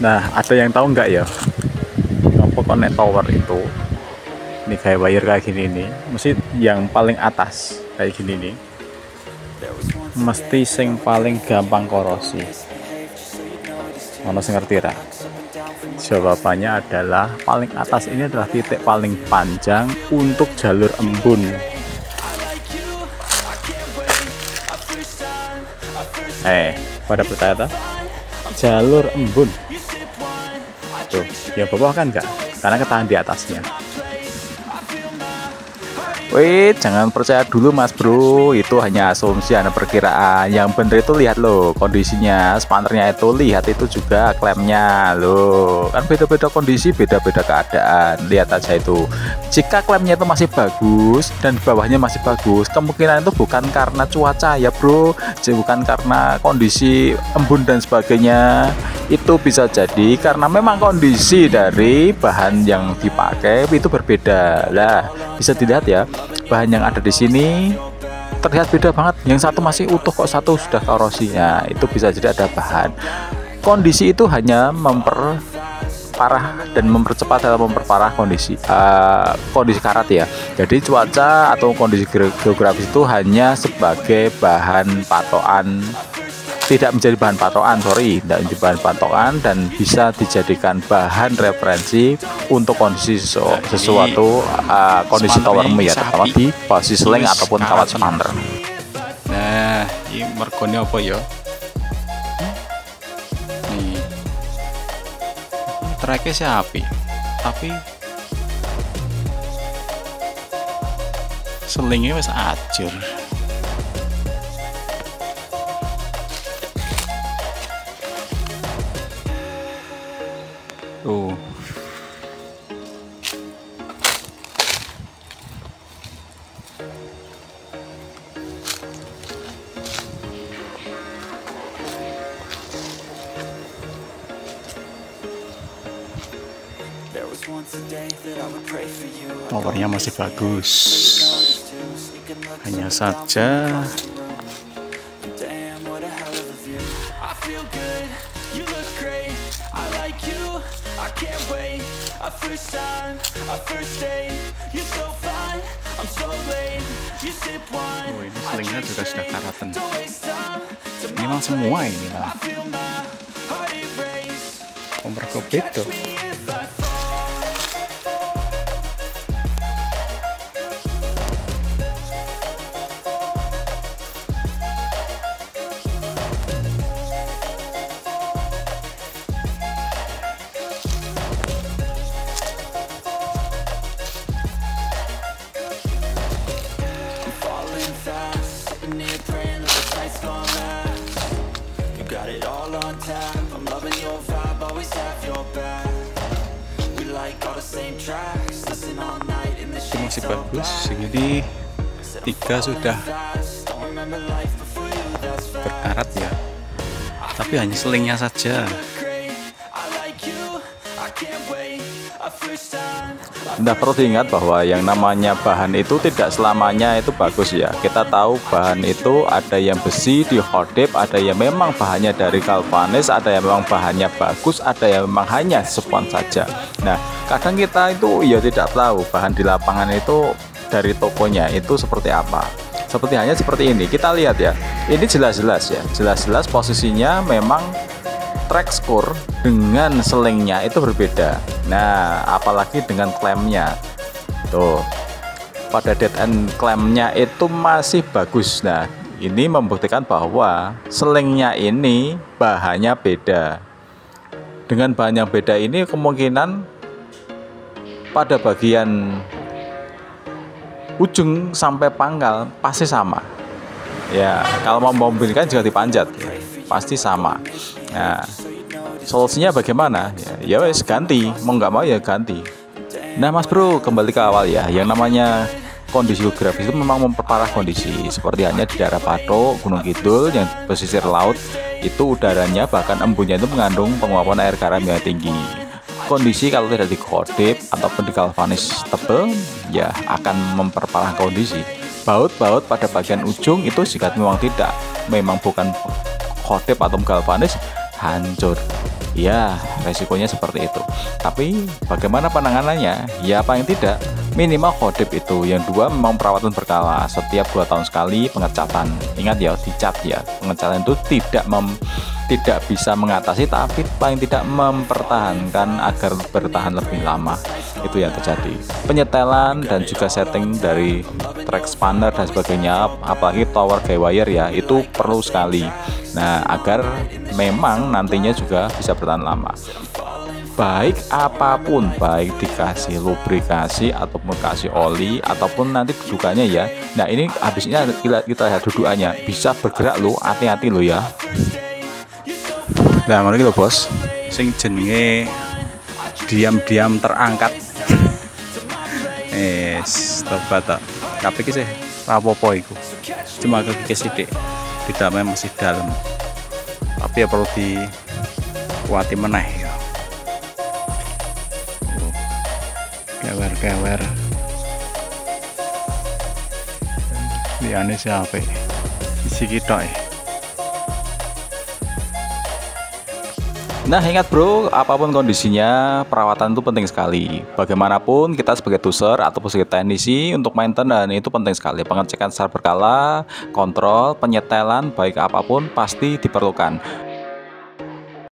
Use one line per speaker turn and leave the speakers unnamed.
Nah, ada yang tahu nggak ya? Apa connect tower itu? Ini kayak wire kayak gini nih. Mesti yang paling atas kayak gini nih. Mesti sing paling gampang korosi. Mana sing ngerti ra? Jawabannya adalah paling atas ini adalah titik paling panjang untuk jalur embun. Pada percaya tak? Jalur embun. Tuh, yang bawah kan enggak? Karena ketahan di atasnya. Wih, jangan percaya dulu mas bro, itu hanya asumsi, hanya perkiraan. Yang bener itu lihat loh kondisinya, spannernya itu lihat itu juga klemnya loh. Kan beda-beda kondisi, beda-beda keadaan. Lihat aja itu. Jika klemnya itu masih bagus dan bawahnya masih bagus, kemungkinan itu bukan karena cuaca ya bro, bukan karena kondisi embun dan sebagainya. Itu bisa jadi karena memang kondisi dari bahan yang dipakai itu berbeda lah. Bisa dilihat ya, bahan yang ada di sini terlihat beda banget. Yang satu masih utuh kok satu sudah korosi. Nah, itu bisa jadi ada bahan. Kondisi itu hanya memperparah dan mempercepat dalam memperparah kondisi karat ya. Jadi cuaca atau kondisi geografis itu hanya sebagai bahan patokan, tidak menjadi bahan patokan, tidak menjadi bahan patokan, dan bisa dijadikan bahan referensi untuk kondisi sesuatu kondisi towermu ya, terutama di posisi link ataupun kawat spanner. Nah, ini mergone apa ya? Nih, tracknya sih api, tapi selingnya wis ajur. Tuh. Powernya masih bagus, hanya saja ini selingnya juga sudah karatan. Ini memang semua ini lah. Mergo beda. Itu masih bagus, segini 3 sudah berkarat ya, tapi hanya selingnya saja. Nah, perlu diingat bahwa yang namanya bahan itu tidak selamanya itu bagus ya. Kita tahu bahan itu ada yang besi di hot dip, ada yang memang bahannya dari galvanis, ada yang memang bahannya bagus, ada yang memang hanya spons saja. Nah, kadang kita itu ya tidak tahu bahan di lapangan itu dari tokonya itu seperti apa. Seperti ini, kita lihat ya, ini jelas-jelas ya, jelas-jelas posisinya memang track score dengan selingnya itu berbeda. Nah, apalagi dengan klemnya tuh, pada dead end klemnya itu masih bagus. Nah, ini membuktikan bahwa selingnya ini bahannya beda. Dengan bahan yang beda ini kemungkinan pada bagian ujung sampai pangkal pasti sama ya. Kalau mau memberikan juga dipanjat ya, pasti sama. Nah, solusinya bagaimana ya? Wes ganti, mau nggak mau ya ganti. Nah mas bro, kembali ke awal ya, yang namanya kondisi geografis itu memang memperparah kondisi, seperti hanya di daerah Patok, Gunung Kidul yang pesisir laut itu udaranya bahkan embunnya itu mengandung penguapan air garam yang tinggi. Kondisi kalau tidak dikodip ataupun di galvanis tebal ya akan memperparah kondisi. Baut-baut pada bagian ujung itu jika memang bukan kodip atau galvanis hancur. Ya, resikonya seperti itu. Tapi bagaimana penanganannya? Ya paling tidak minimal kodip itu. Yang dua memang perawatan berkala. Setiap 2 tahun sekali pengecatan. Ingat ya, dicat ya. Pengecatan itu tidak bisa mengatasi, tapi paling tidak mempertahankan agar bertahan lebih lama. Itu yang terjadi. Penyetelan dan juga setting dari track spanner dan sebagainya, apalagi tower guy wire ya, itu perlu sekali. Nah, agar memang nantinya juga bisa bertahan lama. Baik apapun, baik dikasih lubrikasi ataupun kasih oli ataupun nanti dudukannya ya. Nah, ini habisnya kita lihat dudukannya bisa bergerak lo, hati-hati lo ya. Nah, ngono iki lho, Bos. Sing jenenge diam-diam terangkat. Tobat ta. Tapi ki sih rapopo iku. Cuma kekike sithik. Didamai masih dalam. Tapi ya perlu dikuati meneh ya. Kewer-kewer. Liyane siapa? Isi kita ya. Nah, ingat bro, apapun kondisinya, perawatan itu penting sekali. Bagaimanapun kita sebagai tuser ataupun sebagai teknisi untuk maintenance itu penting sekali. Pengecekan secara berkala, kontrol, penyetelan, baik apapun pasti diperlukan.